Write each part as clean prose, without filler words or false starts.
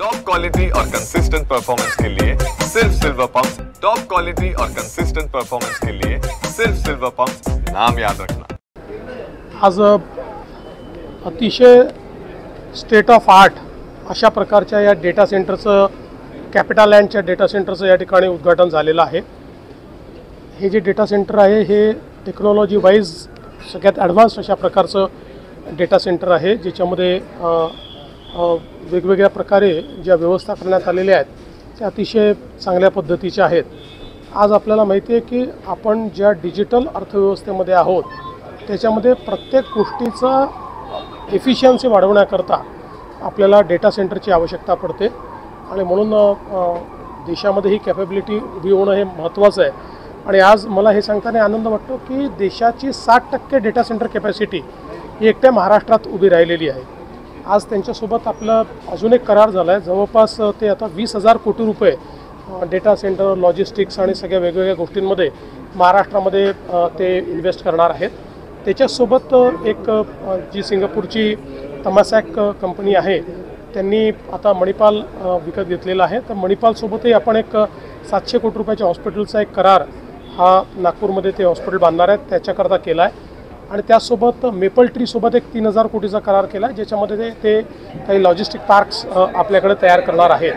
Top quality और consistent performance के लिए सिर्फ सिल्वर पंप्स। टॉप क्वालिटी और कंसिस्टेंट परफॉर्मेंस के लिए सिर्फ सिल्वर पंप्स, नाम याद रखना। आज अतिशय स्टेट ऑफ आर्ट अशा प्रकारच्या या डेटा सेंटरचं कॅपिटल लँडच्या डेटा सेंटरचं या ठिकाणी उद्घाटन झालेलं आहे। हे जे डेटा सेंटर आहे हे टेक्नॉलॉजी वाईज सगळ्यात ॲडव्हान्स अशा प्रकारचं डेटा सेंटर आहे, ज्याच्यामध्ये वेगवेगळ्या प्रकारे ज्या व्यवस्था करण्यात आलेल्या आहेत त्या अतिशय चांगल्या पद्धतीच्या आहेत। आज आपल्याला माहिती आहे की आपण ज्या डिजिटल अर्थव्यवस्थेमध्ये आहोत त्याच्यामध्ये प्रत्येक गोष्टीचं एफिशियन्सी वाढवण्याकरता आपल्याला डेटा सेंटरची आवश्यकता पडते आणि म्हणून देशामध्ये ही कॅपेबिलिटी उभी होणं हे महत्त्वाचं आहे। आणि आज मला हे सांगताना आनंद वाटतो की देशाची 60% डेटा सेंटर कॅपॅसिटी ही एकट्या महाराष्ट्रात उभी राहिलेली आहे। आज त्यांच्यासोबत आपला अजून एक करार झाला आहे, जवळपास ते आता 20,000 कोटी रुपये डेटा सेंटर, लॉजिस्टिक्स आणि सगळ्या वेगवेगळ्या गोष्टींमध्ये महाराष्ट्रामध्ये ते इन्व्हेस्ट करणार आहेत। त्याच्यासोबत एक जी सिंगापूरची तमासॅक कंपनी आहे त्यांनी आता मणिपाल विकत घेतलेला आहे। तर मणिपालसोबतही आपण एक 700 कोटी रुपयाच्या हॉस्पिटलचा एक करार हा नागपूरमध्ये ते हॉस्पिटल बांधणार आहेत त्याच्याकरता केला आहे। आणि त्यासोबत मेपल ट्रीसोबत एक 3,000 कोटीचा करार केला आहे, ज्याच्यामध्ये ते काही लॉजिस्टिक पार्क्स आपल्याकडे तयार करणार आहेत।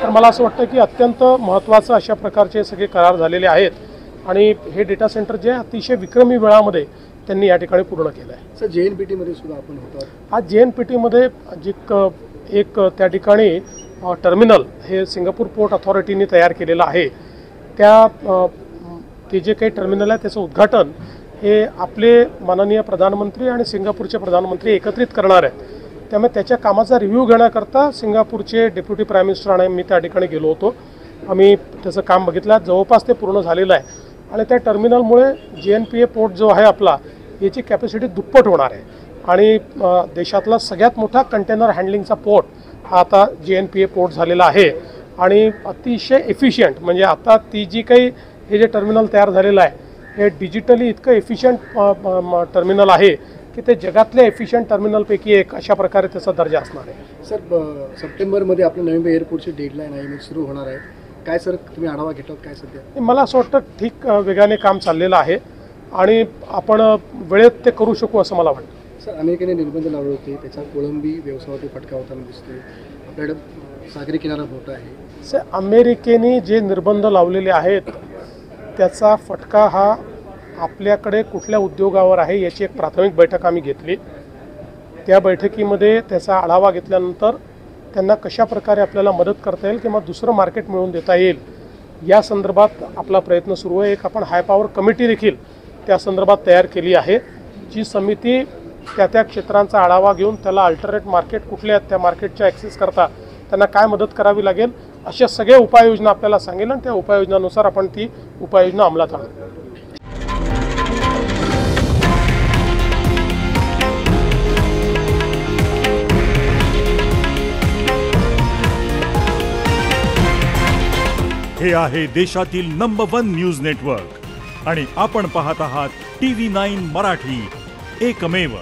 तर मला असं वाटतं की अत्यंत महत्त्वाचं अशा प्रकारचे सगळे करार झालेले आहेत आणि हे डेटा सेंटर जे अतिशय विक्रमी वेळामध्ये त्यांनी या ठिकाणी पूर्ण केलं आहे। सर JNPTमध्ये सुद्धा आपण होतो आज JNPTमध्ये एक त्या ठिकाणी टर्मिनल हे सिंगापूर पोर्ट अथॉरिटीने तयार केलेलं आहे। ते जे काही टर्मिनल आहे त्याचं उद्घाटन हे आपले माननीय प्रधानमंत्री आणि सिंगापूरचे प्रधानमंत्री एकत्रित करणार आहेत। त्यामुळे त्याच्या कामाचा रिव्ह्यू घेण्याकरता सिंगापूरचे डेप्युटी प्राईम मिनिस्टर आणि मी त्या ठिकाणी गेलो होतो। आम्ही त्याचं काम बघितलं, जवळपास ते पूर्ण झालेलं आहे आणि त्या टर्मिनलमुळे JNPA पोर्ट जो आहे आपला याची कॅपॅसिटी दुप्पट होणार आहे आणि देशातला सगळ्यात मोठा कंटेनर हँडलिंगचा पोर्ट हा आता JNPA पोर्ट झालेला आहे आणि अतिशय एफिशियंट, म्हणजे आता ती जी काही हे जे टर्मिनल तयार झालेलं आहे हे डिजिटली इतकं एफिशियंट टर्मिनल आहे की ते जगातल्या एफिशियंट टर्मिनलपैकी एक अशा प्रकारे त्याचा दर्जा असणार आहे। सर सप्टेंबरमध्ये आपलं नवी एअरपोर्टची डेडलाईन आहे, सुरू होणार आहे काय सर, तुम्ही आढावा घेतात काय सध्या? मला असं वाटतं ठीक वेगाने काम चाललेलं आहे आणि आपण वेळेत ते करू शकू असं मला वाटतं। सर अमेरिकेने निर्बंध लावले होते, त्याचा कोळंबी व्यवसायावरती फटका होताना दिसतोय, आपल्याकडे सागरी किनारा मोठा आहे। सर अमेरिकेने जे निर्बंध लावलेले आहेत त्याचा फटका हा आपल्याकडे कुठल्या उद्योगावर आहे याची एक प्राथमिक बैठक आम्ही घेतली। त्या बैठकीमध्ये त्याचा आढावा घेतल्यानंतर त्यांना कशा प्रकारे आपल्याला मदत करता येईल किंवा दुसरं मार्केट मिळवून देता येईल या संदर्भात आपला प्रयत्न सुरू आहे। एक आपण हाय पॉवर कमिटी देखील त्या संदर्भात तयार केली आहे, जी समिती त्या क्षेत्रांचा आढावा घेऊन त्याला अल्टरनेट मार्केट कुठले आहेत, त्या मार्केटच्या ॲक्सेस करता त्यांना काय मदत करावी लागेल अशा सगळ्या उपाययोजना आपल्याला सांगेल आणि त्या उपाययोजनानुसार आपण ती उपाययोजना अंमलात आणू। हे आहे देशातील नंबर 1 न्यूज नेटवर्क आणि आपण पाहत आहात TV9 मराठी, एकमेव।